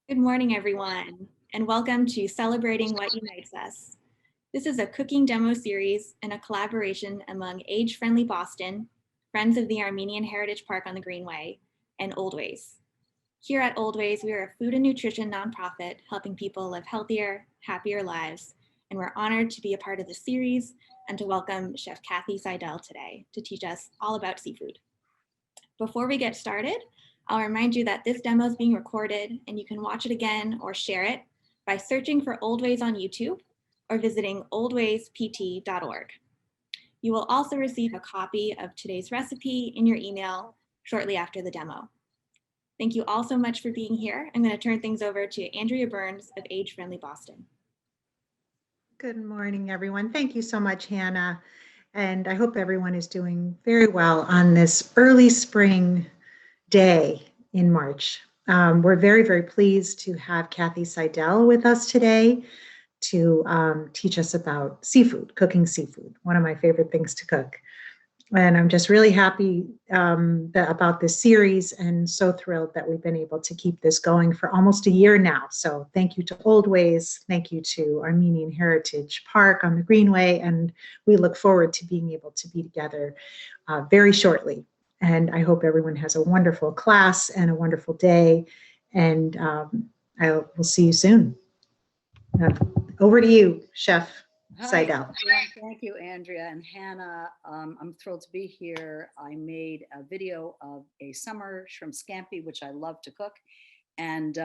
Good morning, everyone, and welcome to Celebrating What Unites Us. This is a cooking demo series and a collaboration among Age Friendly Boston, Friends of the Armenian Heritage Park on the Greenway, and Oldways. Here at Oldways, we are a food and nutrition nonprofit helping people live healthier, happier lives, and we're honored to be a part of the series and to welcome Chef Kathy Sidell today to teach us all about seafood. Before we get started, I'll remind you that this demo is being recorded and you can watch it again or share it by searching for Oldways on YouTube or visiting oldwayspt.org. You will also receive a copy of today's recipe in your email shortly after the demo. Thank you all so much for being here. I'm going to turn things over to Andrea Burns of Age Friendly Boston. Good morning, everyone. Thank you so much, Hannah. And I hope everyone is doing very well on this early spring day in March. We're very, very pleased to have Kathy Sidell with us today to teach us about seafood, cooking seafood, one of my favorite things to cook. And I'm just really happy about this series and so thrilled that we've been able to keep this going for almost a year now. So thank you to Oldways, thank you to Armenian Heritage Park on the Greenway, and we look forward to being able to be together very shortly. And I hope everyone has a wonderful class and a wonderful day, and I will see you soon. Over to you, Chef Sidell. Thank you, Andrea and Hannah. I'm thrilled to be here. I made a video of a summer shrimp scampi, which I love to cook, and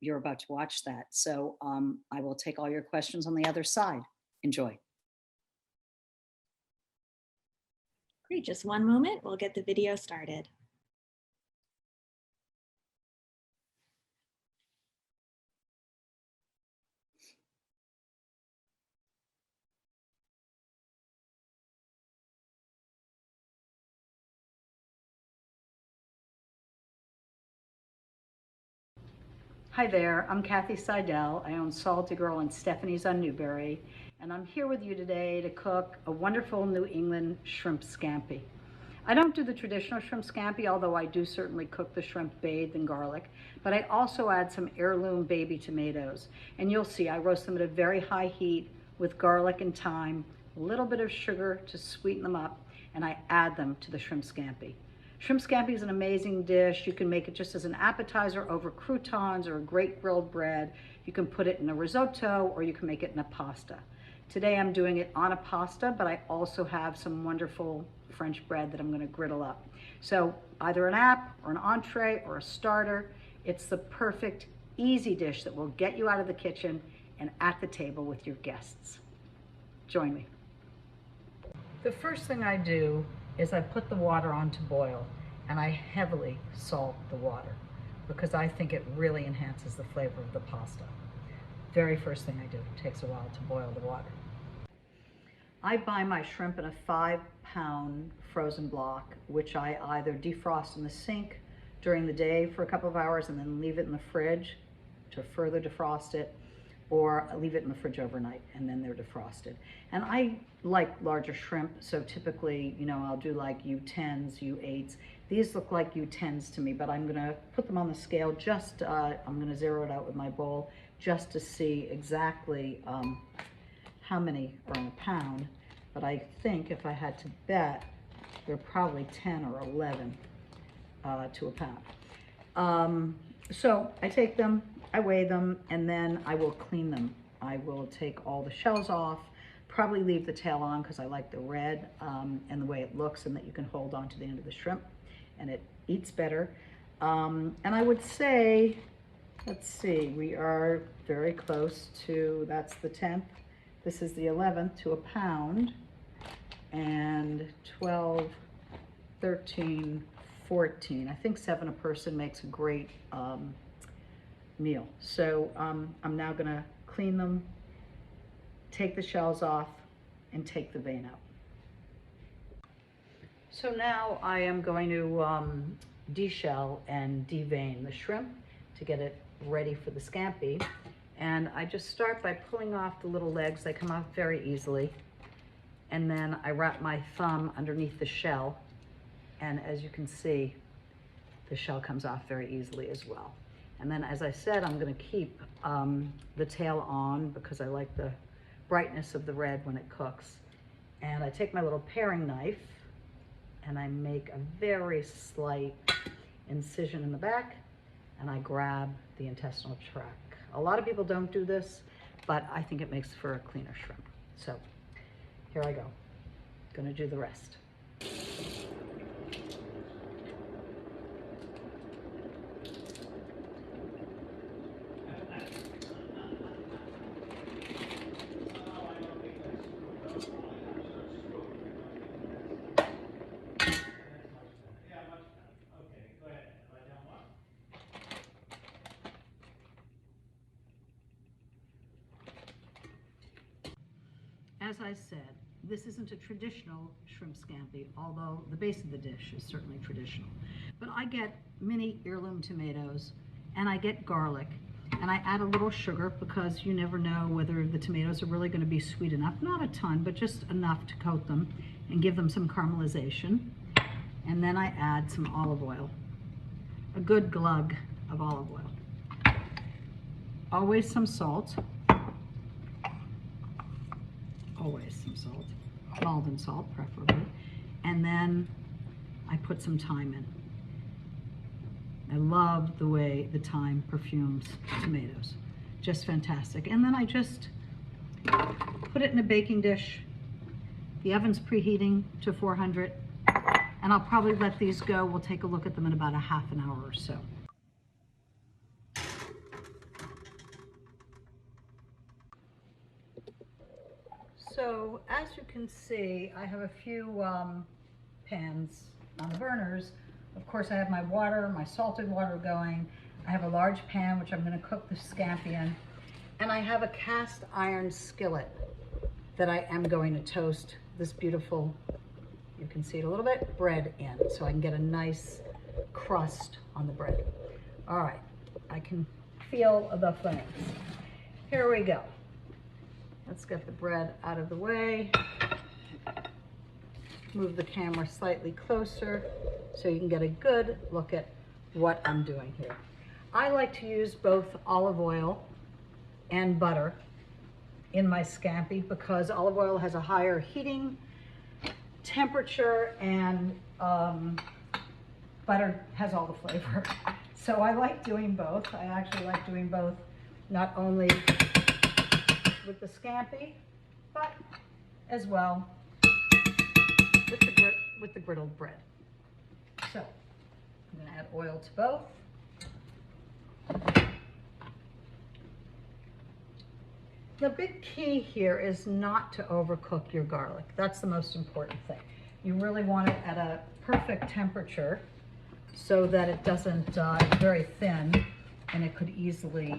you're about to watch that. So I will take all your questions on the other side. Enjoy. Great, just one moment, we'll get the video started. Hi there, I'm Kathy Sidell. I own Saltie Girl and Stephanie's on Newbury, and I'm here with you today to cook a wonderful New England shrimp scampi. I don't do the traditional shrimp scampi, although I do certainly cook the shrimp bathed in garlic, but I also add some heirloom baby tomatoes. And you'll see I roast them at a very high heat with garlic and thyme, a little bit of sugar to sweeten them up, and I add them to the shrimp scampi. Shrimp scampi is an amazing dish. You can make it just as an appetizer over croutons or a great grilled bread. You can put it in a risotto or you can make it in a pasta. Today I'm doing it on a pasta, but I also have some wonderful French bread that I'm going to griddle up. So either an app or an entree or a starter, it's the perfect, easy dish that will get you out of the kitchen and at the table with your guests. Join me. The first thing I do is I put the water on to boil, and I heavily salt the water because I think it really enhances the flavor of the pasta. Very first thing I do, it takes a while to boil the water. I buy my shrimp in a 5-pound frozen block, which I either defrost in the sink during the day for a couple of hours and then leave it in the fridge to further defrost it, or leave it in the fridge overnight and then they're defrosted. And I like larger shrimp, so typically, I'll do like U10s, U8s. These look like U10s to me, but I'm gonna put them on the scale I'm gonna zero it out with my bowl just to see exactly how many are in a pound. But I think if I had to bet, they're probably 10 or 11 to a pound. So I take them, I weigh them, and then I will clean them. I will take all the shells off, probably leave the tail on because I like the red and the way it looks and that you can hold on to the end of the shrimp and it eats better. And I would say, let's see, we are very close to, that's the 10th. This is the 11th to a pound, and 12, 13, 14. I think 7 a person makes a great meal. So I'm now gonna clean them, take the shells off, and take the vein out. So now I am going to deshell and devein the shrimp to get it ready for the scampi. And I just start by pulling off the little legs. They come off very easily. And then I wrap my thumb underneath the shell. And as you can see, the shell comes off very easily as well. And then, as I said, I'm going to keep the tail on because I like the brightness of the red when it cooks. And I take my little paring knife and I make a very slight incision in the back, and I grab the intestinal tract. A lot of people don't do this, but I think it makes for a cleaner shrimp. So here I go. Gonna do the rest. As I said, this isn't a traditional shrimp scampi, although the base of the dish is certainly traditional. But I get mini heirloom tomatoes and I get garlic, and I add a little sugar because you never know whether the tomatoes are really going to be sweet enough. Not a ton, but just enough to coat them and give them some caramelization. And then I add some olive oil, a good glug of olive oil. Always some salt. Always some salt, Maldon salt preferably, and then I put some thyme in. I love the way the thyme perfumes tomatoes, just fantastic. And then I just put it in a baking dish. The oven's preheating to 400, and I'll probably let these go. We'll take a look at them in about a half an hour or so. So as you can see, I have a few pans on the burners. Of course, I have my water, my salted water going. I have a large pan, which I'm going to cook the scampi in. And I have a cast iron skillet that I am going to toast this beautiful, you can see it a little bit, bread in, so I can get a nice crust on the bread. All right, I can feel the flames. Here we go. Let's get the bread out of the way. Move the camera slightly closer so you can get a good look at what I'm doing here. I like to use both olive oil and butter in my scampi because olive oil has a higher heating temperature and butter has all the flavor. So I like doing both. I actually like doing both, not only with the scampi, but as well with the griddled bread. So I'm going to add oil to both. The big key here is not to overcook your garlic. That's the most important thing. You really want it at a perfect temperature so that it doesn't it's very thin and it could easily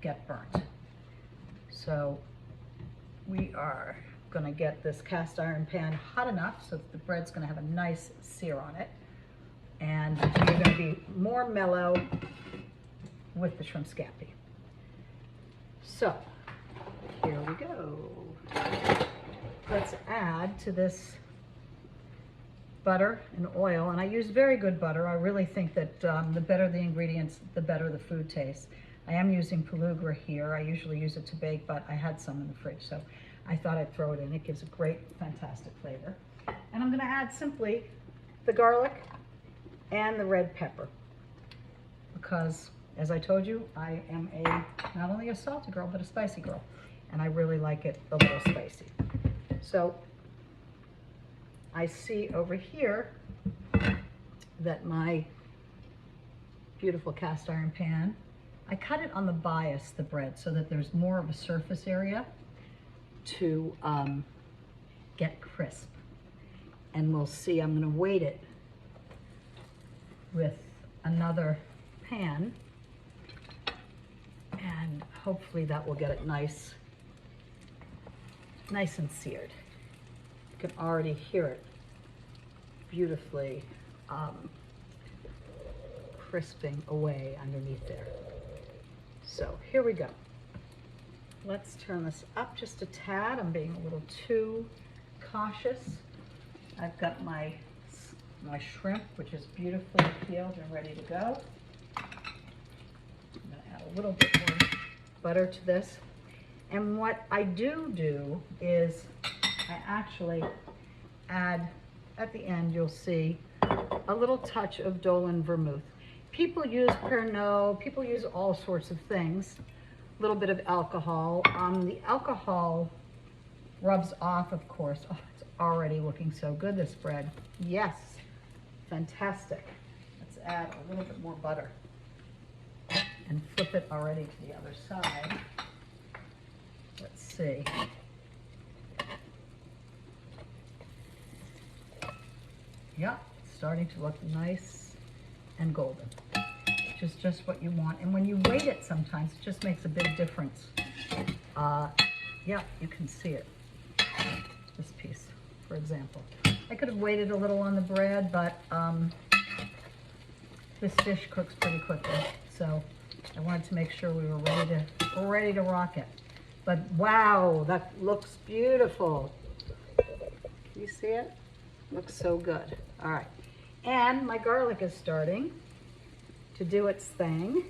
get burnt. So we are going to get this cast iron pan hot enough so that the bread's going to have a nice sear on it. And you're going to be more mellow with the shrimp scampi. So here we go. Let's add to this butter and oil. And I use very good butter. I really think that the better the ingredients, the better the food tastes. I am using pelugra here. I usually use it to bake, but I had some in the fridge, so I thought I'd throw it in. It gives a great, fantastic flavor. And I'm going to add simply the garlic and the red pepper because, as I told you, I am not only a salty girl, but a spicy girl, and I really like it a little spicy. So I see over here that my beautiful cast iron pan, I cut it on the bias, the bread, so that there's more of a surface area to get crisp. And we'll see, I'm going to weight it with another pan, and hopefully that will get it nice and seared. You can already hear it beautifully crisping away underneath there. So here we go. Let's turn this up just a tad. I'm being a little too cautious. I've got my shrimp, which is beautifully peeled and ready to go. a little bit more butter to this. And what I do is I actually add, at the end you'll see, a little touch of Dolan vermouth. People use Pernod, people use all sorts of things. A little bit of alcohol. The alcohol rubs off, of course. Oh, it's already looking so good, this bread. Yes, fantastic. Let's add a little bit more butter and flip it already to the other side. Let's see. Yeah, it's starting to look nice and golden, which is just what you want. And when you weight it sometimes, it just makes a big difference. Yeah, you can see it. This piece, for example. I could have waited a little on the bread, but this dish cooks pretty quickly. So I wanted to make sure we were ready to rock it. But wow, that looks beautiful. Can you see it? Looks so good. All right. And my garlic is starting to do its thing.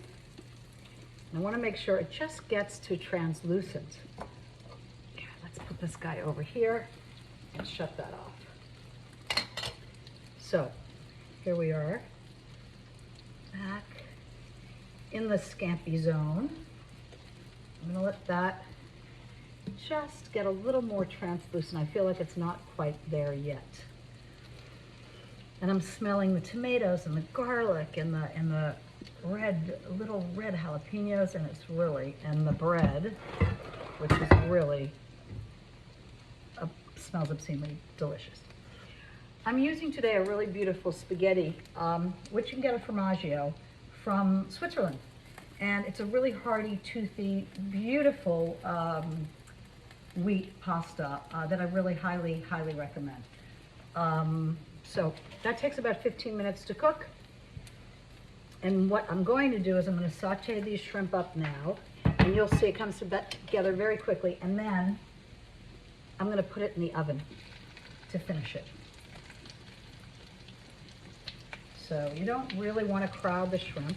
I want to make sure it just gets to translucent. Okay, let's put this guy over here and shut that off. So here we are, back in the scampi zone. I'm going to let that just get a little more translucent. I feel like it's not quite there yet. And I'm smelling the tomatoes and the garlic and the little red jalapenos, and it's really, and the bread, which is really, smells obscenely delicious. I'm using today a really beautiful spaghetti, which you can get at Formaggio from Switzerland. And it's a really hearty, toothy, beautiful wheat pasta that I really highly recommend. So that takes about 15 minutes to cook. And what I'm going to do is I'm going to saute these shrimp up now, and you'll see it comes together very quickly. And then I'm going to put it in the oven to finish it. So you don't really want to crowd the shrimp,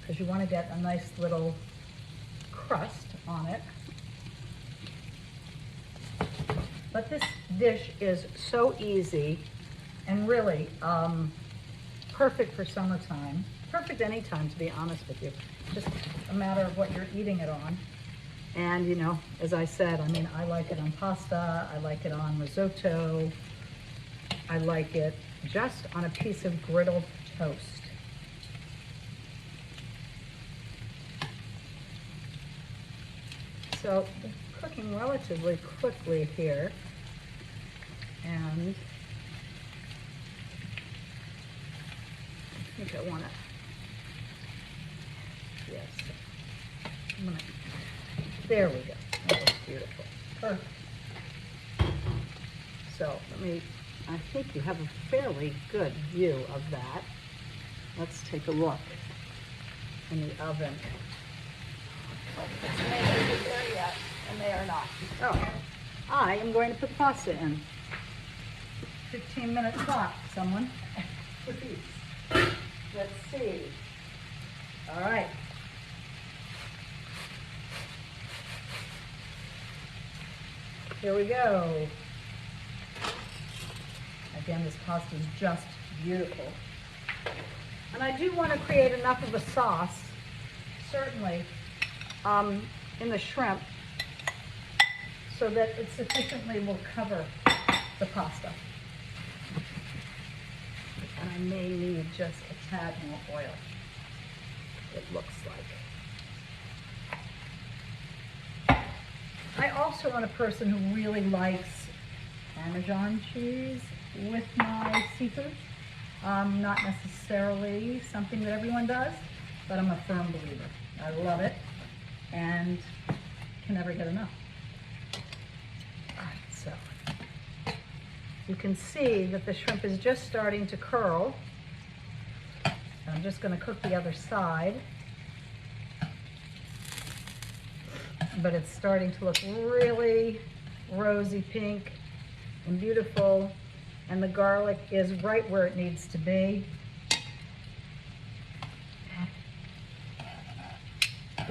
because you want to get a nice little crust on it. But this dish is so easy and really perfect for summertime. Perfect anytime, to be honest with you. Just a matter of what you're eating it on. And you know, as I said, I mean, I like it on pasta, I like it on risotto, I like it just on a piece of griddled toast. So cooking relatively quickly here, and I think I want to, yes, I'm gonna, there we go, that looks beautiful, perfect. So I think you have a fairly good view of that. Let's take a look in the oven. It's maybe there yet, and they are not. Oh, I am going to put the pasta in. 15-minute clock, someone. Please. Let's see. All right. Here we go. Again, this pasta is just beautiful. And I do want to create enough of a sauce, certainly, in the shrimp, so that it sufficiently will cover the pasta. And I may need just a tad more oil, it looks like. I also am a person who really likes Parmesan cheese with my seafood. Not necessarily something that everyone does, but I'm a firm believer. I love it and can never get enough. All right, so you can see that the shrimp is just starting to curl. I'm just going to cook the other side, but it's starting to look really rosy pink and beautiful, and the garlic is right where it needs to be.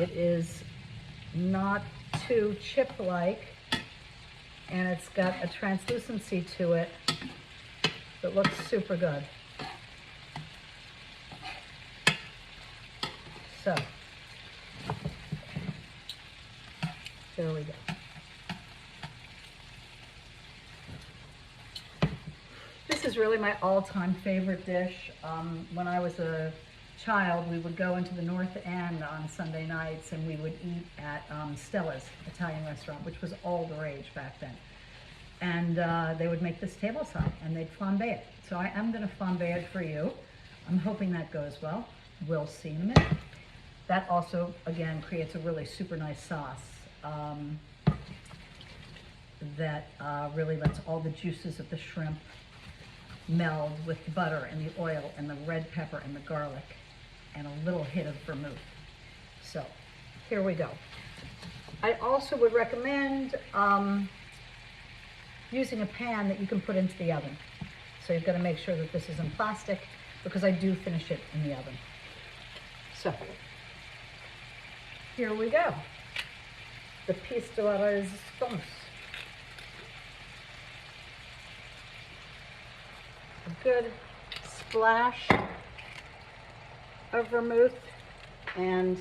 It is not too chip-like, and it's got a translucency to it that looks super good. So, there we go. This is really my all-time favorite dish. When I was a child, we would go into the North End on Sunday nights and we would eat at Stella's Italian restaurant, which was all the rage back then. And they would make this table side and they'd flambe it. So I am going to flambe it for you. I'm hoping that goes well. We'll see in a minute. That also, again, creates a really super nice sauce that really lets all the juices of the shrimp meld with the butter and the oil and the red pepper and the garlic and a little hit of vermouth. So here we go. I also would recommend using a pan that you can put into the oven. So you've got to make sure that this is in plastic because I do finish it in the oven. So here we go. The piece de la resistance. A good splash of vermouth, and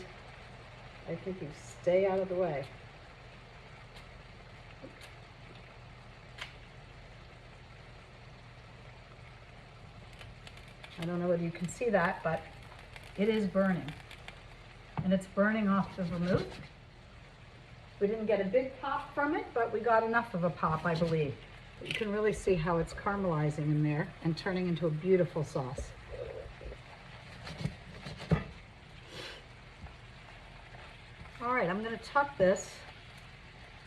I think you stay out of the way. I don't know whether you can see that, but it is burning. And it's burning off the vermouth. We didn't get a big pop from it, but we got enough of a pop, I believe. But you can really see how it's caramelizing in there and turning into a beautiful sauce. All right, I'm going to tuck this.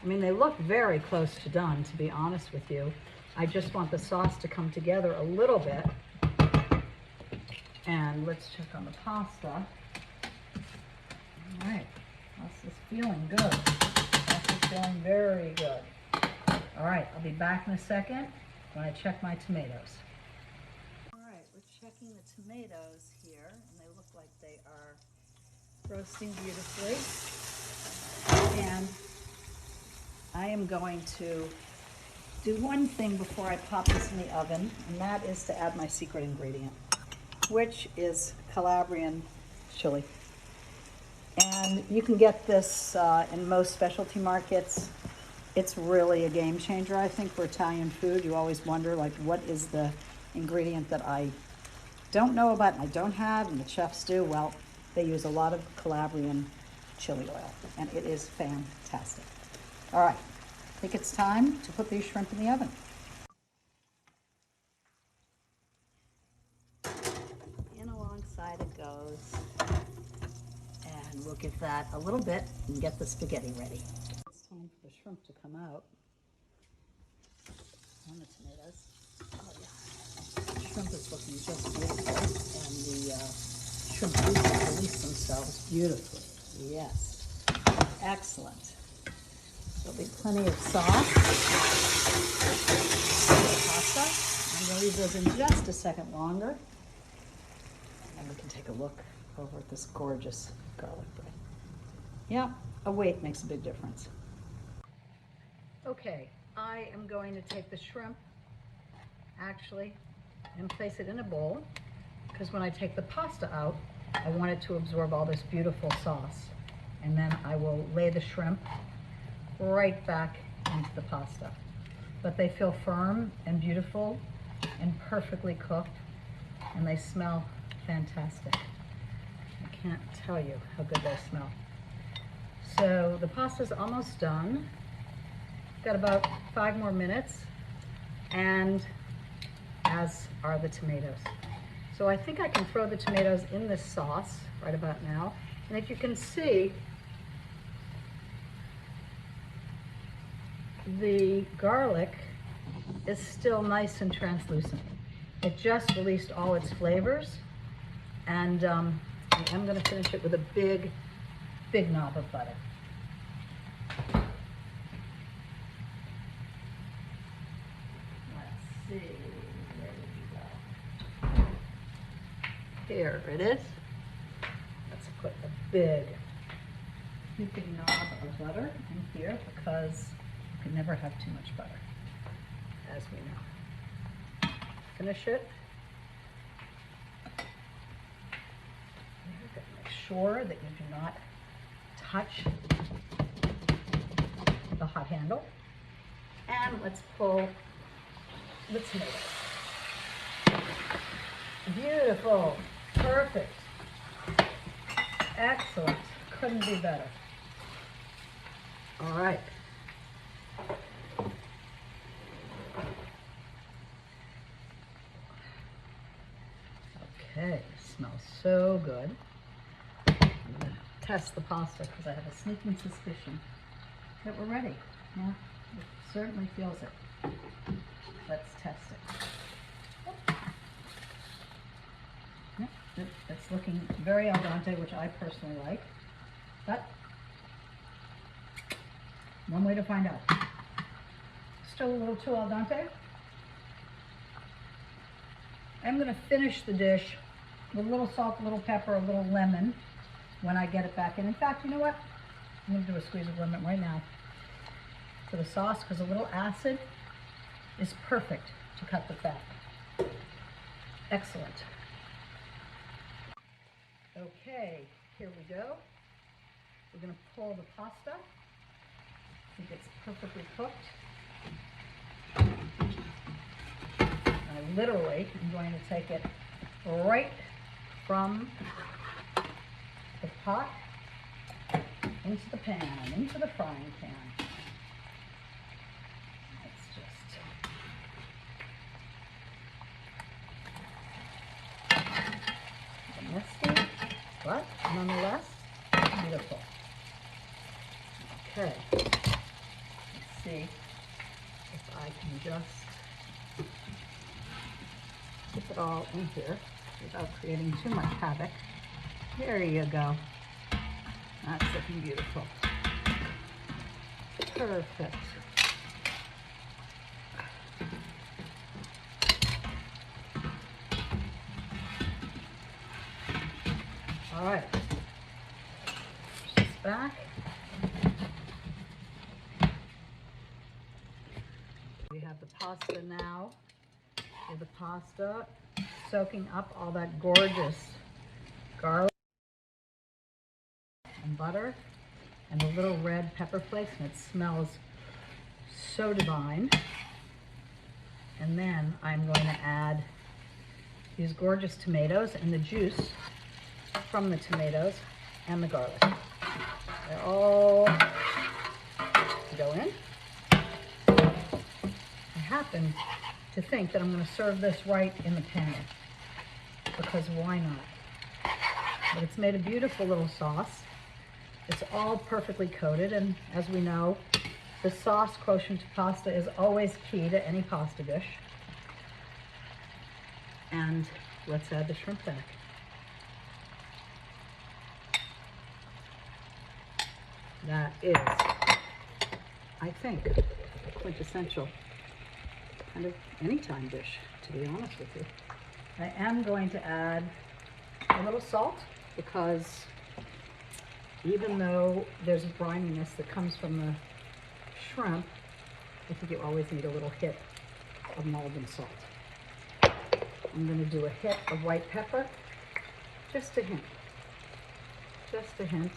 I mean, they look very close to done, to be honest with you. I just want the sauce to come together a little bit. And let's check on the pasta. All right, this is feeling good. This is feeling very good. All right, I'll be back in a second when I check my tomatoes. All right, we're checking the tomatoes here, and they look like they are roasting beautifully. And I am going to do one thing before I pop this in the oven, and that is to add my secret ingredient, which is Calabrian chili. And you can get this in most specialty markets. It's really a game changer, I think, for Italian food. You always wonder, like, what is the ingredient that I don't know about and I don't have, and the chefs do? Well, they use a lot of Calabrian chili oil, and it is fantastic. All right, I think it's time to put these shrimp in the oven. In alongside it goes, and we'll give that a little bit and get the spaghetti ready. It's time for the shrimp to come out. And the tomatoes. Oh yeah, the shrimp is looking just beautiful, and the shrimp juices release themselves beautifully. Yes, excellent. There'll be plenty of sauce for the pasta. I'm going to leave those in just a second longer, and we can take a look over at this gorgeous garlic bread. Yeah, a weight makes a big difference. Okay, I am going to take the shrimp, actually, and place it in a bowl, because when I take the pasta out, I want it to absorb all this beautiful sauce. And then I will lay the shrimp right back into the pasta. But they feel firm and beautiful and perfectly cooked, and they smell fantastic. I can't tell you how good they smell. So the pasta's almost done. Got about 5 more minutes, and as are the tomatoes. So I think I can throw the tomatoes in this sauce right about now. And if you can see, the garlic is still nice and translucent. It just released all its flavors, and I am going to finish it with a big knob of butter. Let's see, where did you go? Here it is. Let's put a big heaping knob of butter in here because you can never have too much butter, as we know. Finish it. Make sure that you do not touch the hot handle. And let's pull the tomatoes. Beautiful, perfect, excellent, couldn't be better. All right. Okay, smells so good. I'm gonna test the pasta because I have a sneaking suspicion that we're ready. Yeah, it certainly feels it. Let's test it. Yep, it's looking very al dente, which I personally like. But one way to find out. Still a little too al dente. I'm going to finish the dish with a little salt, a little pepper, a little lemon when I get it back in. In fact, you know what? I'm going to do a squeeze of lemon right now to the sauce because a little acid is perfect to cut the fat. Excellent. Okay, here we go. We're going to pull the pasta. I think it's perfectly cooked. I literally am going to take it right from the pot into the pan, into the frying pan. It's just messy, but nonetheless beautiful. Okay, let's see if I can just keep it all in here without creating too much havoc. There you go. That's looking beautiful. Perfect. All right. Push this back. We have the pasta now. With the pasta soaking up all that gorgeous garlic and butter and the little red pepper flakes, and it smells so divine. And then I'm going to add these gorgeous tomatoes and the juice from the tomatoes and the garlic. They all go in. I happen to think that I'm going to serve this right in the pan, because why not? But it's made a beautiful little sauce. It's all perfectly coated, and as we know, the sauce quotient to pasta is always key to any pasta dish. And let's add the shrimp back. That is, I think, quintessential kind of anytime dish, to be honest with you. I am going to add a little salt because even though there's a brininess that comes from the shrimp, I think you always need a little hit of Maldon salt. I'm going to do a hit of white pepper, just a hint. Just a hint.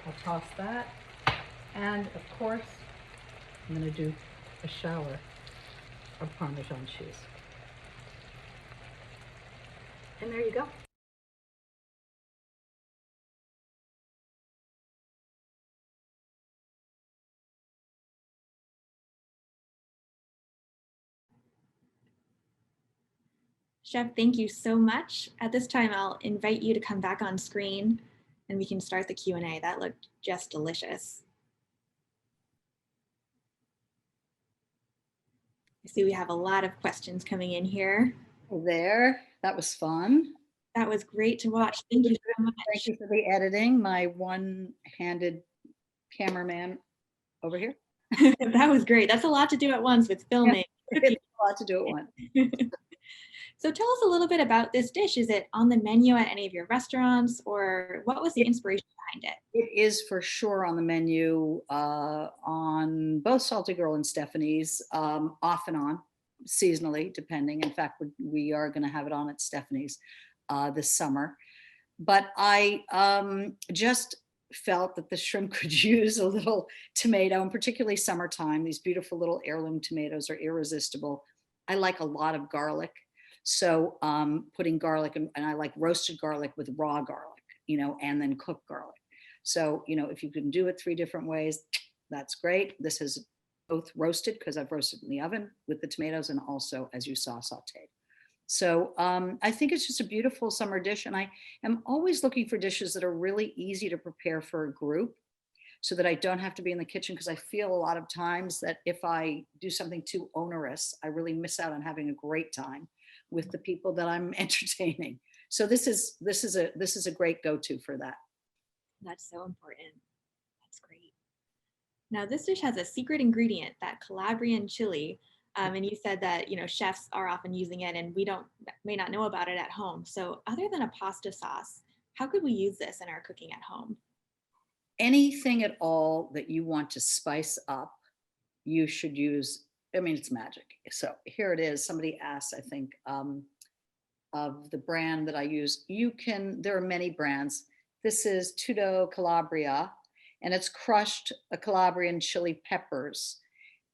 I'll toss that. And of course, I'm going to do a shower of Parmesan cheese. And there you go. Chef, thank you so much. At this time, I'll invite you to come back on screen and we can start the Q&A. That looked just delicious. I see we have a lot of questions coming in here. There, that was fun. That was great to watch. Thank you so much. Thank you for the editing, my one-handed cameraman over here. That was great. That's a lot to do at once with filming. It's a lot to do at once. So tell us a little bit about this dish. Is it on the menu at any of your restaurants, or what was the inspiration behind it? It is for sure on the menu on both Salty Girl and Stephanie's, off and on, seasonally, depending. In fact, we are going to have it on at Stephanie's this summer. But I just felt that the shrimp could use a little tomato, and particularly summertime. These beautiful little heirloom tomatoes are irresistible. I like a lot of garlic. So putting garlic, and I like roasted garlic with raw garlic, and then cooked garlic. So, if you can do it 3 different ways, that's great. This is both roasted because I've roasted in the oven with the tomatoes, and also, as you saw, sauteed. So I think it's just a beautiful summer dish. And I am always looking for dishes that are really easy to prepare for a group so that I don't have to be in the kitchen, because I feel a lot of times that if I do something too onerous, I really miss out on having a great time with the people that I'm entertaining. So this is a great go-to for that. That's so important. That's great. Now, this dish has a secret ingredient, that Calabrian chili. And you said that, chefs are often using it and we may not know about it at home. So other than a pasta sauce, how could we use this in our cooking at home? Anything at all that you want to spice up, you should use. I mean, it's magic. So here it is. Somebody asked, I think, of the brand that I use. There are many brands. This is Tutto Calabria, and it's crushed Calabrian chili peppers.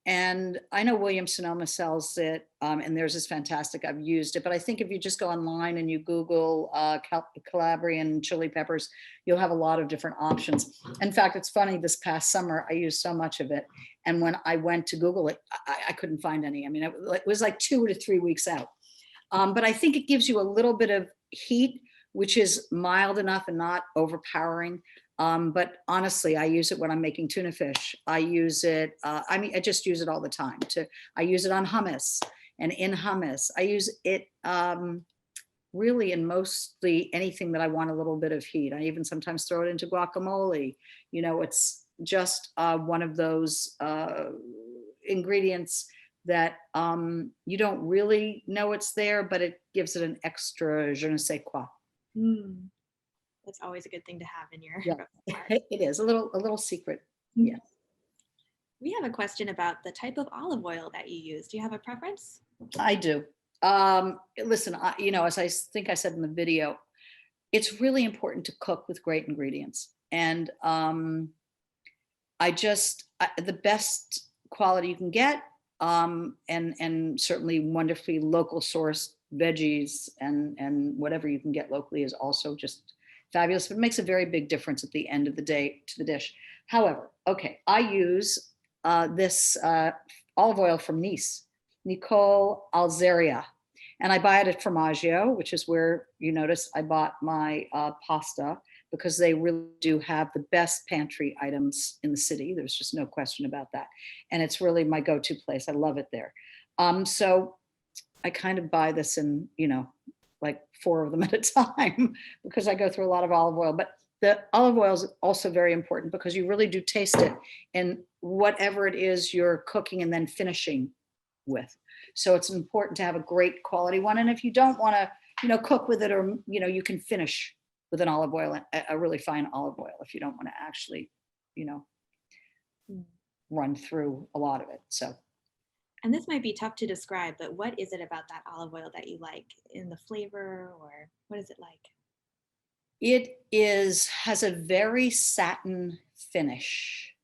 And I know Williams Sonoma sells it, and theirs is fantastic. I've used it, but I think if you just go online and you Google Calabrian chili peppers, you'll have a lot of different options. In fact, it's funny, this past summer, I used so much of it. And when I went to Google it, I couldn't find any. I mean, it was like 2 to 3 weeks out. But I think it gives you a little bit of heat, which is mild enough and not overpowering. But honestly, I use it when I'm making tuna fish. I use it, I just use it all the time. I use it on hummus and in hummus. I use it really in mostly anything that I want a little bit of heat. I even sometimes throw it into guacamole. It's just one of those ingredients that you don't really know it's there, but it gives it an extra je ne sais quoi. That's always a good thing to have in your repertoire. It is a little secret. Yeah. We have a question about the type of olive oil that you use. Do you have a preference? I do. Listen, as I think I said in the video, it's really important to cook with great ingredients. And the best quality you can get, and certainly wonderfully local sourced veggies and whatever you can get locally is also just fabulous, but it makes a very big difference at the end of the day to the dish. However, I use this olive oil from Nice, Nicole Alzeria, and I buy it at Formaggio, which is where you notice I bought my pasta, because they really do have the best pantry items in the city. There's just no question about that. And it's really my go-to place. I love it there. So I kind of buy this in, like 4 of them at a time, because I go through a lot of olive oil. But the olive oil is also very important because you really do taste it in whatever it is you're cooking and then finishing with. So it's important to have a great quality one. And if you don't want to, cook with it, or, you can finish with an olive oil, a really fine olive oil, if you don't want to actually, run through a lot of it. So. And this might be tough to describe, but what is it about that olive oil that you like in the flavor, or what is it like? It has a very satin finish,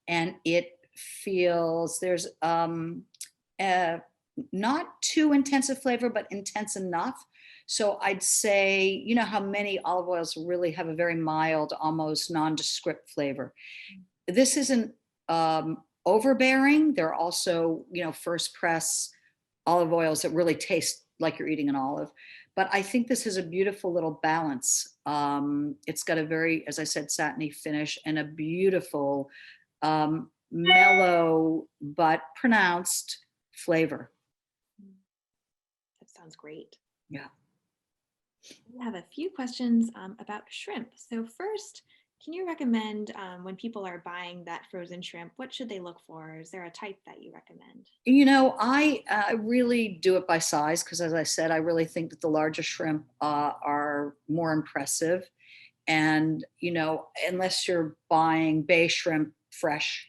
and it feels there's not too intensive flavor, but intense enough. So I'd say, how many olive oils really have a very mild, almost nondescript flavor. This isn't overbearing. There are also, first press olive oils that really taste like you're eating an olive. But I think this is a beautiful little balance. It's got a very, as I said, satiny finish and a beautiful, mellow but pronounced flavor. That sounds great. Yeah. We have a few questions about shrimp. So first, Can you recommend when people are buying that frozen shrimp, what should they look for? Is there a type that you recommend? I really do it by size because, as I said, I really think that the larger shrimp are more impressive. And, unless you're buying bay shrimp fresh,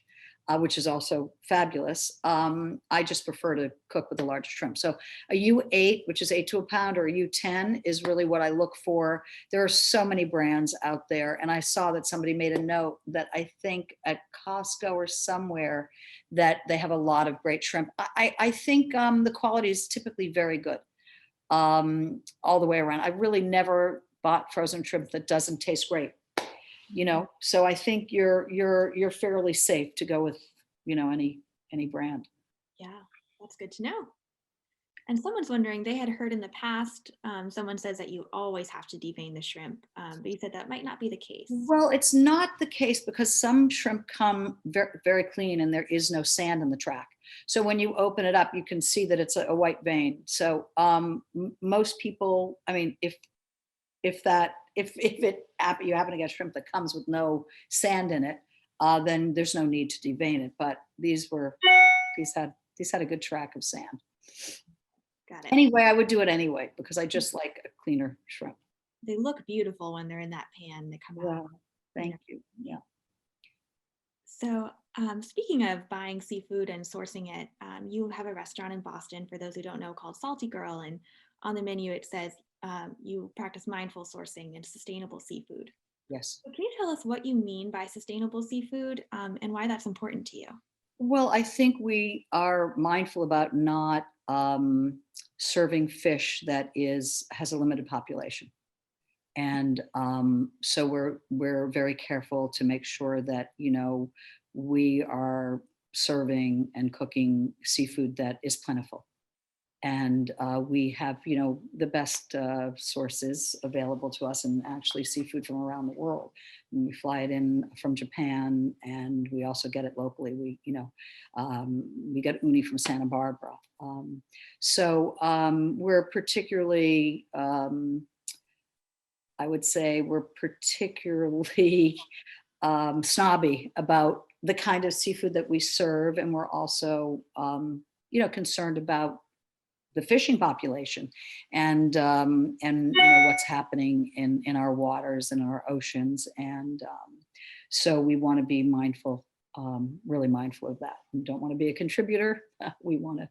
which is also fabulous, I just prefer to cook with the larger shrimp. So a U8, which is 8 to a pound, or a U10 is really what I look for. There are so many brands out there. And I saw that somebody made a note that I think at Costco or somewhere that they have a lot of great shrimp. I think the quality is typically very good all the way around. I really never bought frozen shrimp that doesn't taste great. So I think you're fairly safe to go with any brand. Yeah, that's good to know. And someone's wondering, they had heard in the past, someone says that you always have to devein the shrimp, but you said that might not be the case. Well, it's not the case because some shrimp come very, very clean and there is no sand in the track. So when you open it up, you can see that it's a white vein. So most people, I mean, if you happen to get shrimp that comes with no sand in it, then there's no need to devein it. But these had a good track of sand. Got it. Anyway, I would do it anyway because I just like a cleaner shrimp. They look beautiful when they're in that pan. They come out. Thank you. Yeah. So speaking of buying seafood and sourcing it, you have a restaurant in Boston, for those who don't know, called Saltie Girl. And on the menu, it says you practice mindful sourcing and sustainable seafood. Yes. So can you tell us what you mean by sustainable seafood and why that's important to you? Well, I think we are mindful about not serving fish that has a limited population. And so we're very careful to make sure that, we are serving and cooking seafood that is plentiful. And we have, the best sources available to us, and actually seafood from around the world. And we fly it in from Japan, and we also get it locally. We get uni from Santa Barbara. So we're particularly, I would say, we're particularly snobby about the kind of seafood that we serve, and we're also, concerned about the fishing population and what's happening in our waters and our oceans. And so we want to be mindful, really mindful of that. We don't want to be a contributor. We want to,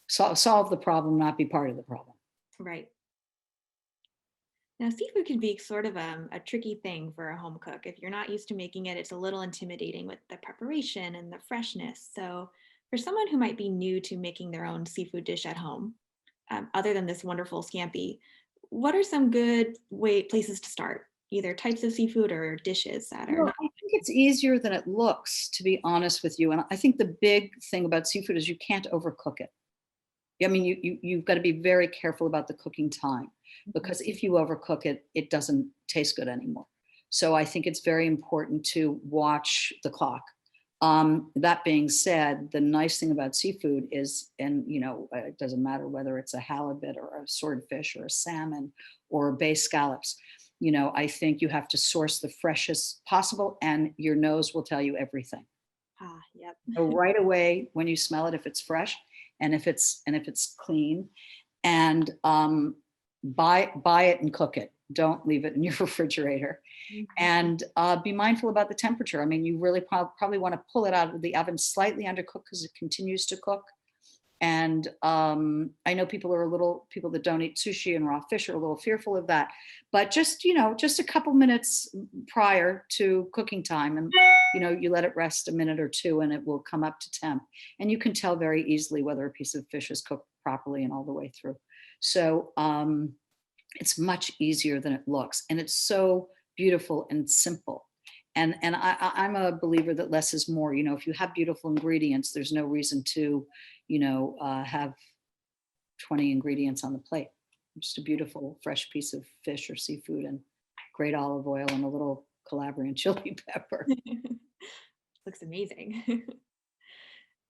solve the problem, not be part of the problem. Right. Now, seafood can be sort of a tricky thing for a home cook. If you're not used to making it, it's a little intimidating with the preparation and the freshness. So for someone who might be new to making their own seafood dish at home, other than this wonderful scampi, what are some good places to start? Either types of seafood or dishes that are I think it's easier than it looks, to be honest with you. And I think the big thing about seafood is you can't overcook it. I mean, you've got to be very careful about the cooking time, because if you overcook it, it doesn't taste good anymore. So I think it's very important to watch the clock. That being said, the nice thing about seafood is, and it doesn't matter whether it's a halibut or a swordfish or a salmon or bay scallops, I think you have to source the freshest possible, and your nose will tell you everything. Yep. So right away when you smell it, if it's fresh and if it's clean, and buy it and cook it. Don't leave it in your refrigerator. Mm-hmm. And be mindful about the temperature. I mean, you really probably want to pull it out of the oven slightly undercooked because it continues to cook. And I know people that don't eat sushi and raw fish are a little fearful of that. But just a couple minutes prior to cooking time, and you let it rest a minute or two, and it will come up to temp. And you can tell very easily whether a piece of fish is cooked properly and all the way through. So it's much easier than it looks, and it's so beautiful and simple. And I'm a believer that less is more. If you have beautiful ingredients, there's no reason to, have 20 ingredients on the plate. Just a beautiful fresh piece of fish or seafood and great olive oil and a little Calabrian chili pepper. Looks amazing.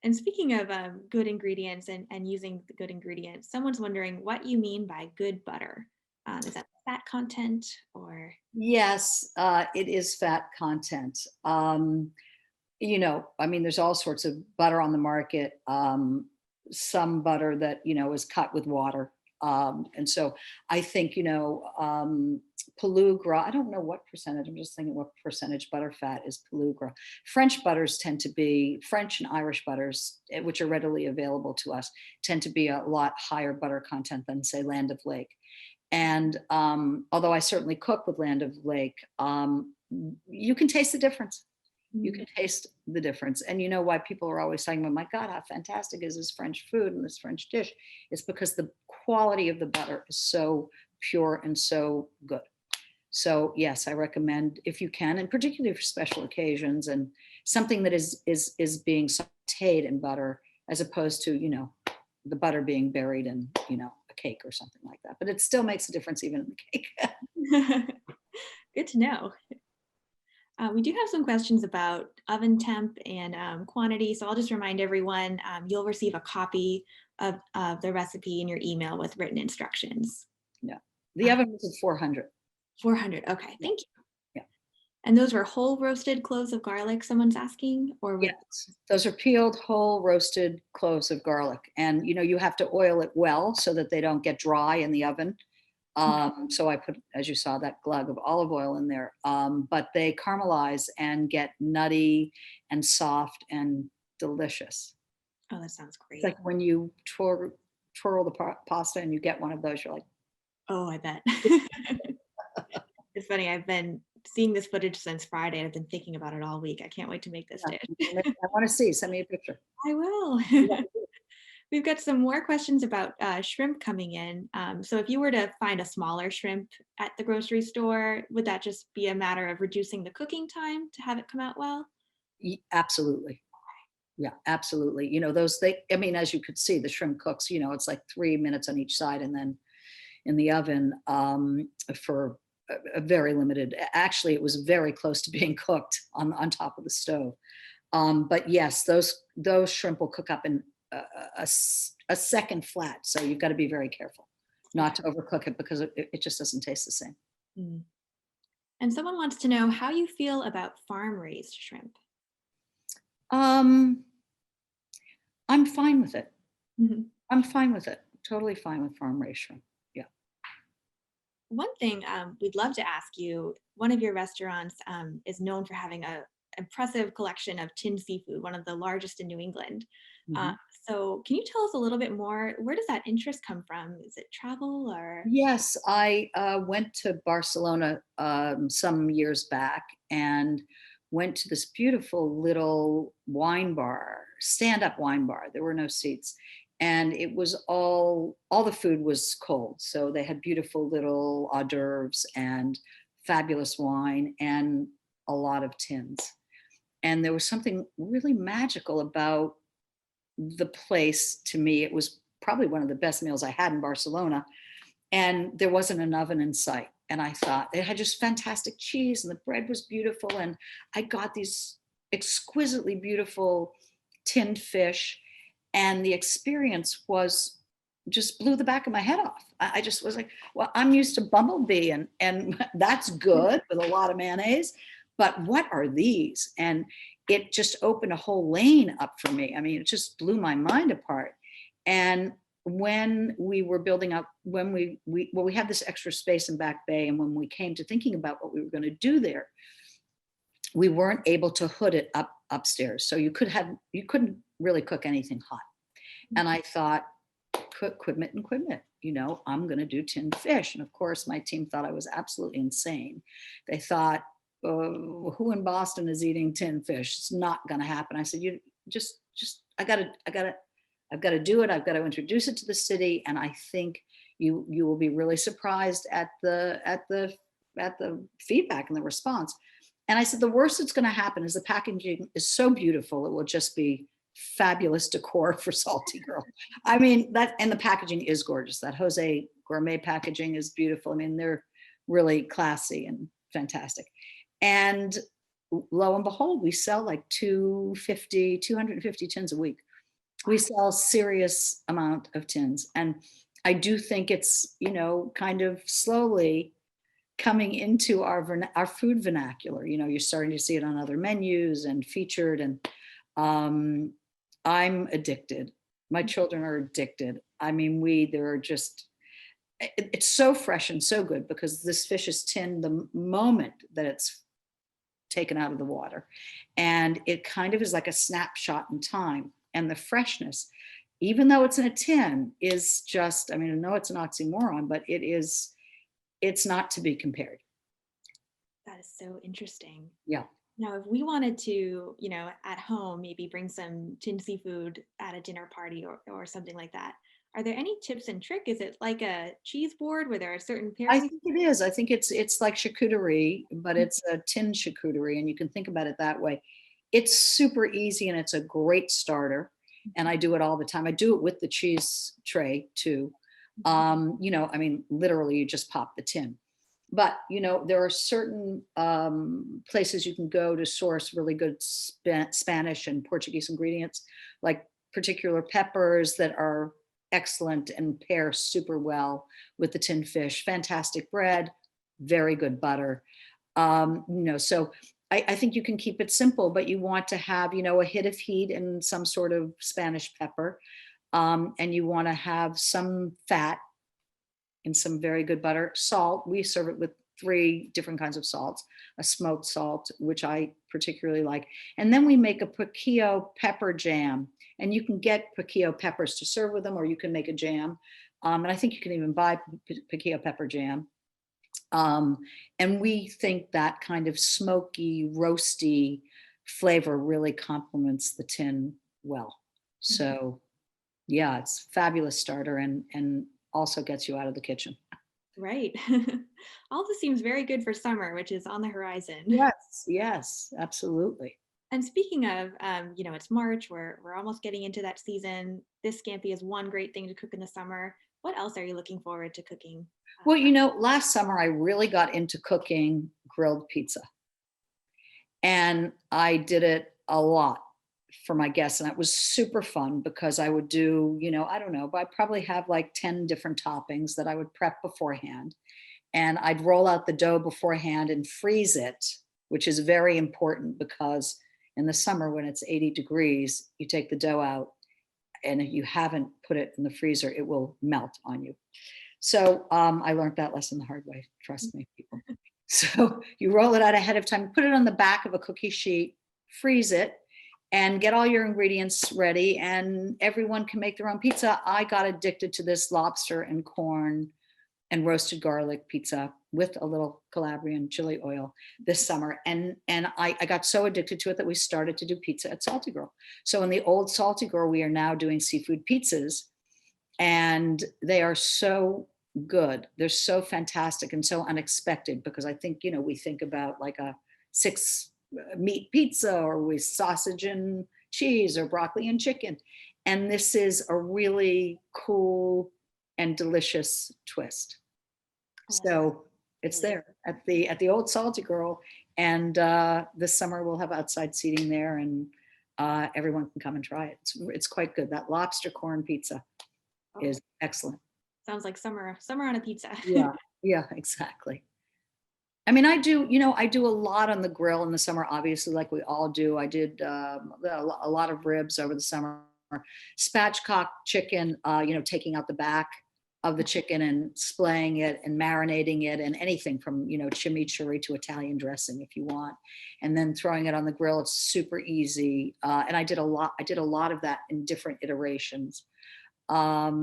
And speaking of good ingredients and using the good ingredients, someone's wondering what you mean by good butter. Is that fat content or? Yes, it is fat content. You know, I mean, there's all sorts of butter on the market. Some butter that, you know, is cut with water. And so I think, you know, Pelugra, I don't know what percentage, I'm just thinking what percentage butter fat is Pelugra. French butters tend to be, French and Irish butters, which are readily available to us, tend to be a lot higher butter content than, say, Land of Lake. And although I certainly cook with Land of Lake, you can taste the difference. You can taste the difference. And you know why people are always talking about, my God, how fantastic is this French food and this French dish? It's because the quality of the butter is so pure and so good. So yes, I recommend if you can, and particularly for special occasions and something that is being sauteed in butter, as opposed to, you know, the butter being buried in, you know, a cake or something like that. But it still makes a difference even in the cake. Good to know. We do have some questions about oven temp and quantity. So I'll just remind everyone, you'll receive a copy of the recipe in your email with written instructions. Yeah, the oven was at 400. 400, okay, thank you. Yeah. And those were whole roasted cloves of garlic, someone's asking? Or yes, those are peeled whole roasted cloves of garlic. And, you know, you have to oil it well so that they don't get dry in the oven. So I put, as you saw, that glug of olive oil in there, but they caramelize and get nutty and soft and delicious. Oh, that sounds great. It's like when you twirl the pasta and you get one of those, you're like, oh, I bet. It's funny, I've been seeing this footage since Friday. And I've been thinking about it all week. I can't wait to make this dish. I want to see, send me a picture. I will. We've got some more questions about shrimp coming in. So if you were to find a smaller shrimp at the grocery store, would that just be a matter of reducing the cooking time to have it come out well? Absolutely. Yeah, absolutely. You know, I mean, as you could see, the shrimp cooks, you know, it's like 3 minutes on each side and then in the oven for a very limited, actually, it was very close to being cooked on top of the stove. But yes, those shrimp will cook up in a second flat. So you've got to be very careful not to overcook it because it just doesn't taste the same. Mm. And someone wants to know how you feel about farm-raised shrimp. I'm fine with it. Mm-hmm. I'm fine with it. Totally fine with farm-raised shrimp. Yeah. One thing we'd love to ask you, one of your restaurants is known for having an impressive collection of tinned seafood, one of the largest in New England. Mm-hmm. So can you tell us a little bit more? Where does that interest come from? Is it travel or? Yes, I went to Barcelona some years back and went to this beautiful little wine bar, stand-up wine bar. There were no seats. And it was all the food was cold. So they had beautiful little hors d'oeuvres and fabulous wine and a lot of tins. And there was something really magical about the place to me. It was probably one of the best meals I had in Barcelona. And there wasn't an oven in sight. And I thought it had just fantastic cheese and the bread was beautiful. And I got these exquisitely beautiful tinned fish. And the experience was just blew the back of my head off. I just was like, well, I'm used to bumblebee and that's good with a lot of mayonnaise, but what are these? And it just opened a whole lane up for me. I mean, it just blew my mind apart. And when we were building up, when we had this extra space in Back Bay, and when we came to thinking about what we were going to do there, we weren't able to hood it upstairs. So you couldn't really cook anything hot. And I thought, quit it. You know, I'm going to do tinned fish. And of course, my team thought I was absolutely insane. They thought, who in Boston is eating tinned fish? It's not going to happen. I said, you just, I've got to do it. I've got to introduce it to the city. And I think you will be really surprised at the feedback and the response. And I said, the worst that's going to happen is the packaging is so beautiful. It will just be fabulous decor for Saltie Girl. I mean, and the packaging is gorgeous. That Jose Gourmet packaging is beautiful. I mean, they're really classy and fantastic. And lo and behold, we sell like 250 tins a week. We sell serious amount of tins. And I do think it's, kind of slowly coming into our food vernacular. You're starting to see it on other menus and featured, and um, I'm addicted. My children are addicted. I mean, there are just, it's so fresh and so good because this fish is tinned the moment that it's taken out of the water. And it kind of is like a snapshot in time. And the freshness, even though it's in a tin, is just, I mean, I know it's an oxymoron, but it's not to be compared. That is so interesting. Yeah. Now, if we wanted to, at home, maybe bring some tinned seafood at a dinner party or something like that, are there any tips and trick? Is it like a cheese board where there are certain I pairings? think it is. I think it's like charcuterie, but it's a tin charcuterie, and you can think about it that way. It's super easy and it's a great starter. And I do it all the time. I do it with the cheese tray too. I mean, literally you just pop the tin. But there are certain places you can go to source really good Spanish and Portuguese ingredients, like particular peppers that are excellent and pair super well with the tin fish. Fantastic bread, very good butter. So I think you can keep it simple, but you want to have a hit of heat and some sort of Spanish pepper, and you want to have some fat and some very good butter. Salt, we serve it with 3 different kinds of salts, a smoked salt, which I particularly like. And then we make a piquillo pepper jam. And you can get piquillo peppers to serve with them, or you can make a jam. And I think you can even buy piquillo pepper jam. And we think that kind of smoky, roasty flavor really complements the tin well. So yeah, it's a fabulous starter and also gets you out of the kitchen. Right. All this seems very good for summer, which is on the horizon. Yes, absolutely. And speaking of, it's March, we're almost getting into that season. This scampi is one great thing to cook in the summer. What else are you looking forward to cooking? Well, last summer I really got into cooking grilled pizza. And I did it a lot for my guests. And it was super fun because I would do, I don't know, but I probably have like 10 different toppings that I would prep beforehand. And I'd roll out the dough beforehand and freeze it, which is very important because in the summer when it's 80 degrees, you take the dough out, and if you haven't put it in the freezer, it will melt on you. So I learned that lesson the hard way. Trust me, people. So you roll it out ahead of time, put it on the back of a cookie sheet, freeze it, and get all your ingredients ready, and everyone can make their own pizza. I got addicted to this lobster and corn and roasted garlic pizza with a little Calabrian chili oil this summer. And I got so addicted to it that we started to do pizza at Saltie Girl. So in the old Saltie Girl, we are now doing seafood pizzas, and they are so good. They're so fantastic and so unexpected because I think, we think about like a 6 meat pizza or with sausage and cheese or broccoli and chicken. And this is a really cool and delicious twist. So it's there at the old Saltie Girl, and this summer we'll have outside seating there, and everyone can come and try it. It's quite good. That lobster corn pizza is excellent. Sounds like summer on a pizza. Yeah, exactly. I mean, I do a lot on the grill in the summer, obviously, like we all do. I did a lot of ribs over the summer, spatchcock chicken, taking out the back of the chicken and splaying it and marinating it, and anything from, chimichurri to Italian dressing if you want, and then throwing it on the grill. It's super easy. And I did a lot of that in different iterations. I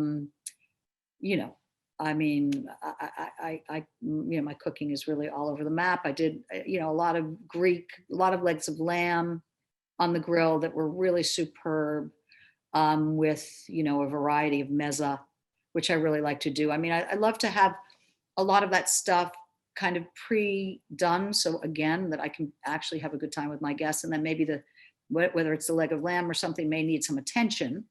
mean, my cooking is really all over the map. I did, a lot of legs of lamb on the grill that were really superb, with, a variety of mezza, which I really like to do. I mean, I love to have a lot of that stuff kind of pre-done. So again, that I can actually have a good time with my guests. And then maybe whether it's the leg of lamb or something may need some attention,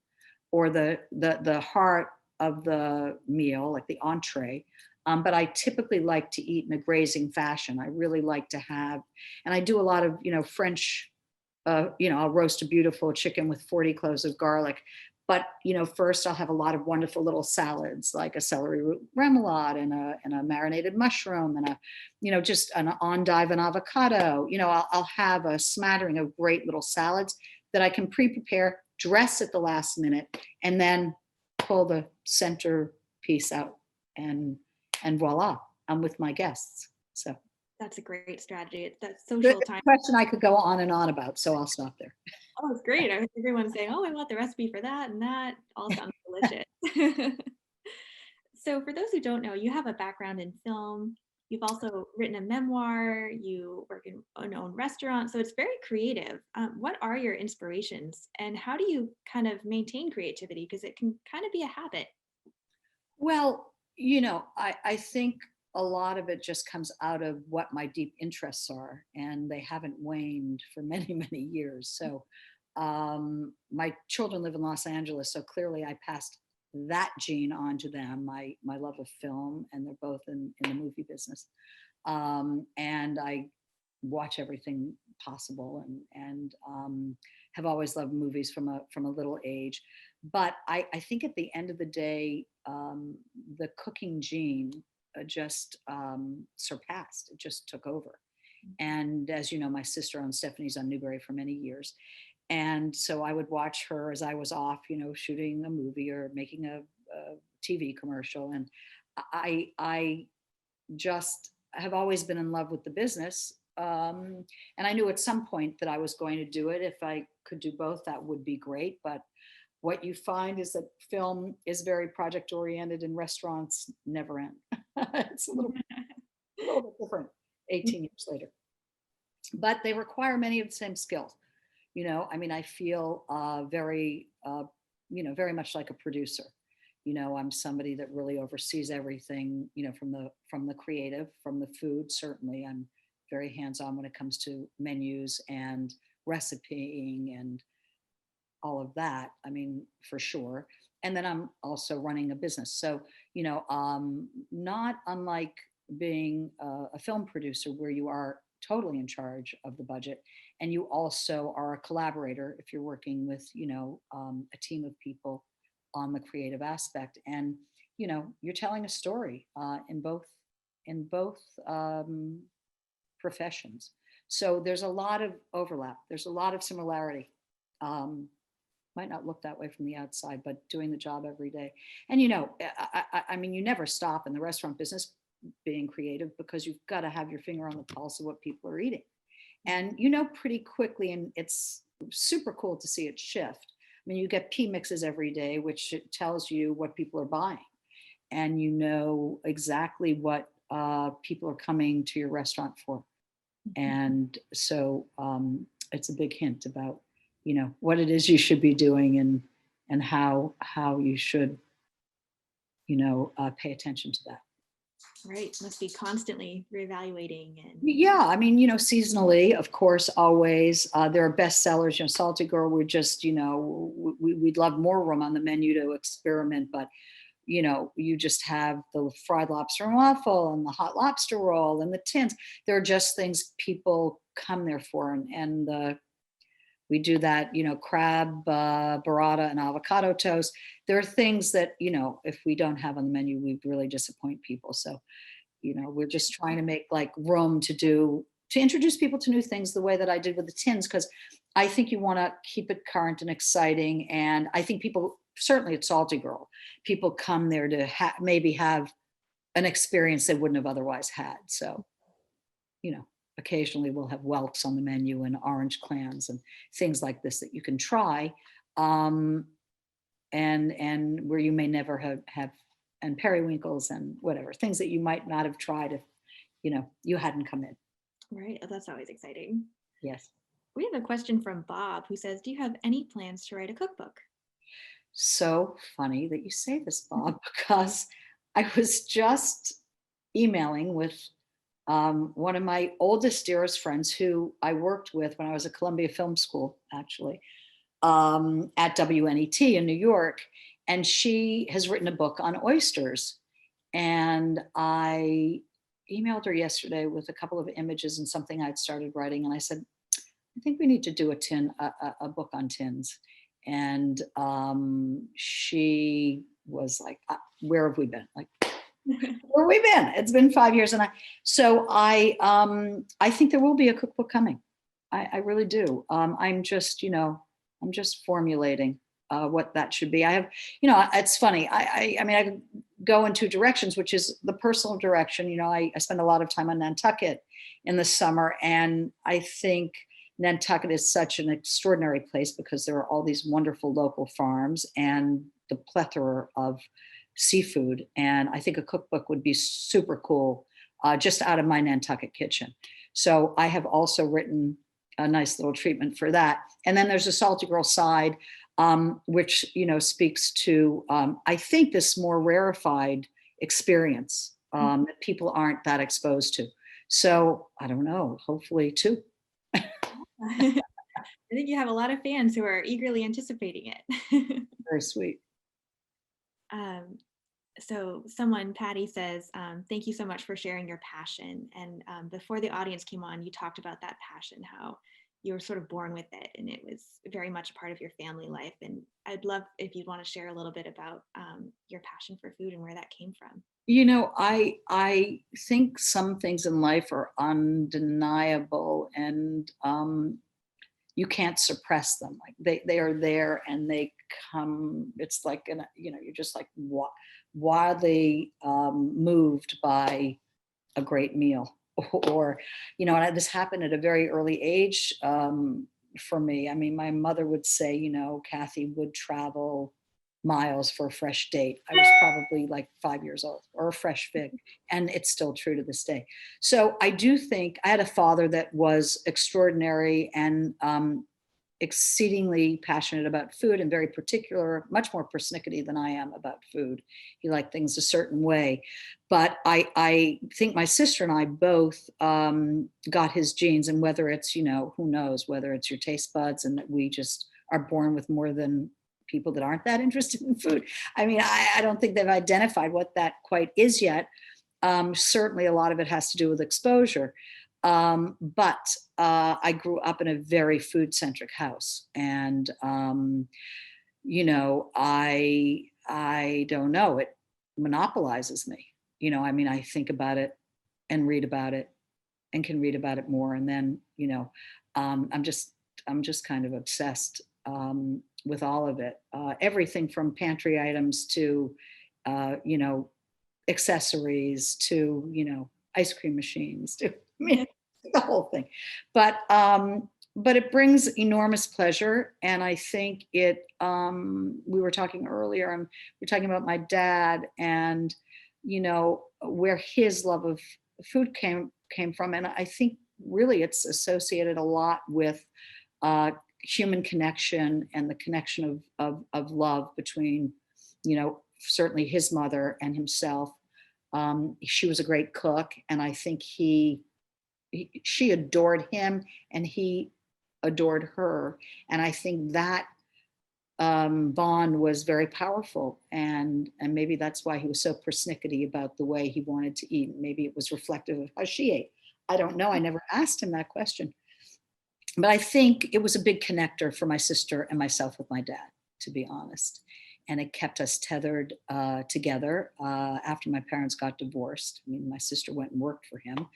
or the heart of the meal, like the entree. But I typically like to eat in a grazing fashion. I really like to have, and I do a lot of, French, I'll roast a beautiful chicken with 40 cloves of garlic, But, first I'll have a lot of wonderful little salads, like a celery root remoulade and a marinated mushroom and just an endive and avocado. I'll have a smattering of great little salads that I can pre-prepare, dress at the last minute, and then pull the center piece out and voila, I'm with my guests. So That's a great strategy. It's that the social time. question I could go on and on about, so I'll stop there. Oh, it's great. I heard everyone saying, oh, I want the recipe for that and that. All sounds delicious. So for those who don't know, you have a background in film. You've also written a memoir. You work in an own restaurant. So it's very creative. What are your inspirations and how do you kind of maintain creativity? Because it can kind of be a habit. Well, I think a lot of it just comes out of what my deep interests are, and they haven't waned for many, many years. So my children live in Los Angeles, so clearly I passed that gene on to them, my love of film, and they're both in the movie business. And I watch everything possible and have always loved movies from a little age. But I think at the end of the day, the cooking gene just surpassed. It just took over. And as you know, my sister owned Stephanie's on Newbury for many years. And so I would watch her as I was off, shooting a movie or making a TV commercial. And I just have always been in love with the business. And I knew at some point that I was going to do it. If I could do both, that would be great. But what you find is that film is very project oriented and restaurants never end. It's a little bit different 18 years later. But they require many of the same skills. I feel very much like a producer. I'm somebody that really oversees everything, from the creative, from the food. Certainly, I'm very hands-on when it comes to menus and recipeing and all of that. For sure. And then I'm also running a business. So, not unlike being a film producer where you are totally in charge of the budget, and you also are a collaborator if you're working with a team of people on the creative aspect, and you're telling a story in both professions. So there's a lot of overlap, there's a lot of similarity. Might not look that way from the outside, but doing the job every day. And you never stop in the restaurant business being creative, because you've got to have your finger on the pulse of what people are eating. And pretty quickly, and it's super cool to see it shift. You get P-mixes every day, which tells you what people are buying. And exactly what people are coming to your restaurant for. And so it's a big hint about, what it is you should be doing and how you should, pay attention to that. Right. Must be constantly reevaluating. And yeah, seasonally, of course, always. There are bestsellers, Saltie Girl, we're just, we'd love more room on the menu to experiment, but you just have the fried lobster and waffle and the hot lobster roll and the tins. They're just things people come there for. And we do that, crab, burrata and avocado toast. There are things that, if we don't have on the menu, we really disappoint people. So, we're just trying to make room to introduce people to new things the way that I did with the tins, because I think you want to keep it current and exciting. And I think people, certainly at Saltie Girl, people come there to maybe have an experience they wouldn't have otherwise had. So, occasionally we'll have whelks on the menu and orange clams and things like this that you can try, and where you may never have and periwinkles and whatever, things that you might not have tried if you hadn't come in. Right. Oh, that's always exciting. Yes. We have a question from Bob who says, do you have any plans to write a cookbook? So funny that you say this, Bob, because I was just emailing with one of my oldest, dearest friends who I worked with when I was at Columbia Film School, actually, at WNET in New York. And she has written a book on oysters. And I emailed her yesterday with a couple of images and something I'd started writing. And I said, I think we need to do a book on tins. And she was like, where have we been? Like, where have we been? It's been 5 years. And I think there will be a cookbook coming. I really do. I'm just formulating what that should be. I have, it's funny. I mean, I could go in two directions, which is the personal direction. I spend a lot of time on Nantucket in the summer, and I think Nantucket is such an extraordinary place because there are all these wonderful local farms and the plethora of seafood. And I think a cookbook would be super cool, just out of my Nantucket kitchen. So I have also written a nice little treatment for that. And then there's a Salty Girl side, which, speaks to, I think, this more rarefied experience that people aren't that exposed to. So I don't know, hopefully two. I think you have a lot of fans who are eagerly anticipating it. Very sweet. So Patty says, thank you so much for sharing your passion. And before the audience came on, you talked about that passion, how you were sort of born with it and it was very much a part of your family life. And I'd love if you'd want to share a little bit about your passion for food and where that came from. I think some things in life are undeniable, and you can't suppress them. Like they are there and they come. It's like, you're just like wildly moved by a great meal, or, and this happened at a very early age for me. I mean, my mother would say, Kathy would travel miles for a fresh date. I was probably like 5 years old, or a fresh fig. And it's still true to this day. So I do think I had a father that was extraordinary and exceedingly passionate about food, and very particular, much more persnickety than I am about food. He liked things a certain way. But I think my sister and I both got his genes, and whether it's, who knows, whether it's your taste buds and that we just are born with more than people that aren't that interested in food. I mean, I don't think they've identified what that quite is yet. Certainly a lot of it has to do with exposure. But I grew up in a very food-centric house, and I don't know, it monopolizes me. I mean, I think about it and read about it and can read about it more, and then I'm just kind of obsessed with all of it. Everything from pantry items to accessories to ice cream machines to the whole thing. But it brings enormous pleasure, and I think it. We were talking earlier, and we're talking about my dad, and where his love of food came from, and I think really it's associated a lot with human connection and the connection of love between, certainly his mother and himself. She was a great cook, and I think she adored him and he adored her. And I think that bond was very powerful. And maybe that's why he was so persnickety about the way he wanted to eat. Maybe it was reflective of how she ate. I don't know. I never asked him that question. But I think it was a big connector for my sister and myself with my dad, to be honest. And it kept us tethered together after my parents got divorced. I mean, my sister went and worked for him,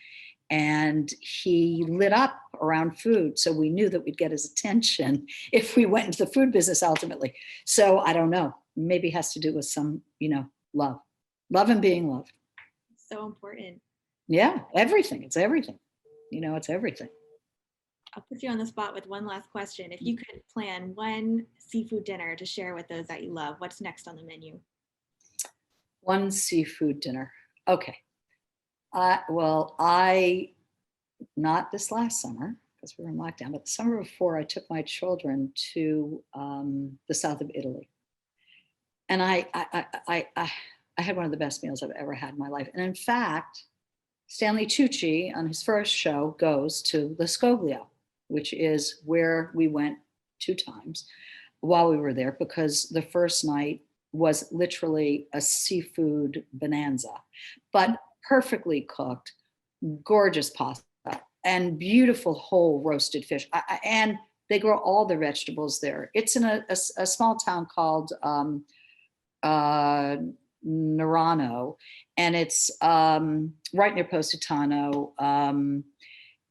and he lit up around food. So we knew that we'd get his attention if we went into the food business ultimately. So I don't know, maybe it has to do with some, love and being loved. So important. Yeah, everything. It's everything. It's everything. I'll put you on the spot with one last question. If you could plan one seafood dinner to share with those that you love, what's next on the menu? One seafood dinner. Okay. Not this last summer because we were in lockdown, but the summer before, I took my children to the south of Italy. And I had one of the best meals I've ever had in my life. And in fact, Stanley Tucci on his first show goes to the Scoglio, which is where we went 2 times while we were there, because the first night was literally a seafood bonanza, but perfectly cooked, gorgeous pasta, and beautiful whole roasted fish, and They grow all the vegetables there. It's in a small town called Narano, and it's right near Positano. And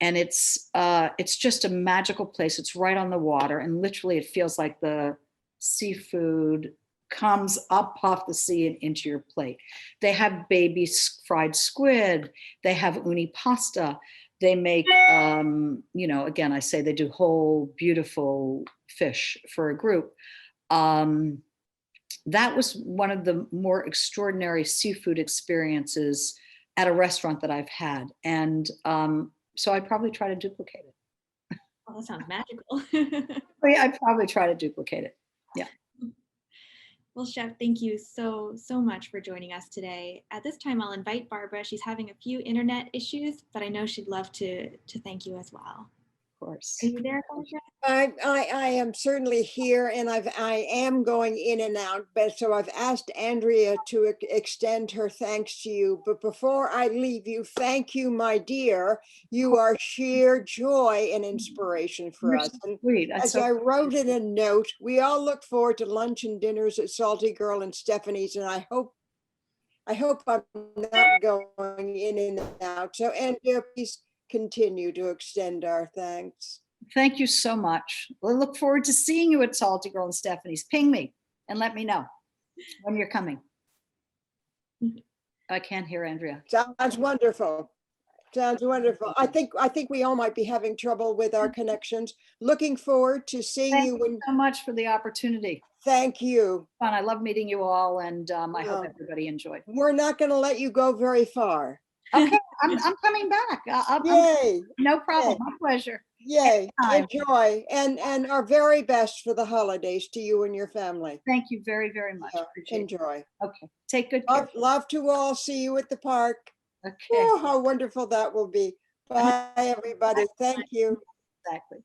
it's just a magical place. It's right on the water, and literally it feels like the seafood comes up off the sea and into your plate. They have baby fried squid. They have uni pasta. They make, again, I say they do whole beautiful fish for a group. That was one of the more extraordinary seafood experiences at a restaurant that I've had. And so I'd probably try to duplicate it. Oh, that sounds magical. I'd probably try to duplicate it. Yeah. Well, Chef, thank you so much for joining us today. At this time, I'll invite Barbara. She's having a few internet issues, but I know she'd love to thank you as well. Of course. Are you there, Barbara? I am certainly here, and I am going in and out, but so I've asked Andrea to extend her thanks to you. But before I leave you, thank you, my dear. You are sheer joy and inspiration for us. And Sweet. as I wrote in a note, we all look forward to lunch and dinners at Saltie Girl and Stephanie's, and I hope I'm not going in and out. So Andrea, please continue to extend our thanks. Thank you so much. We'll look forward to seeing you at Saltie Girl and Stephanie's. Ping me and let me know when you're coming. I can't hear Andrea. Sounds wonderful. Sounds wonderful. I think we all might be having trouble with our connections. Looking forward to seeing Thank you. you so much for the opportunity. Thank you. Fun. I love meeting you all, and I hope everybody enjoyed. We're not going to let you go very far. Okay, I'm coming back. Yay. No problem. Yay. My pleasure. Yay. Anytime. Enjoy. And our very best for the holidays to you and your family. Thank you very, very much. Yeah, Appreciate it. enjoy. Okay, take good care. Love to all. See you at the park. Okay. Oh, how wonderful that will be. Bye, everybody. Thank you. Exactly.